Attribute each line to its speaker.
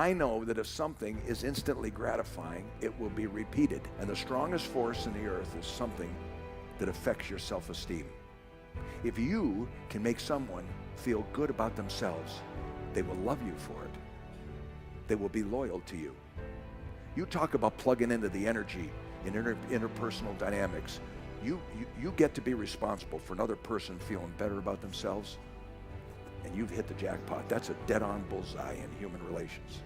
Speaker 1: I know that if something is instantly gratifying, it will be repeated. And the strongest force in the earth is something that affects your self-esteem. If you can make someone feel good about themselves, they will love you for it. They will be loyal to you. You talk about plugging into the energy in interpersonal dynamics. You get to be responsible for another person feeling better about themselves, and you've hit the jackpot. That's a dead-on bullseye in human relations.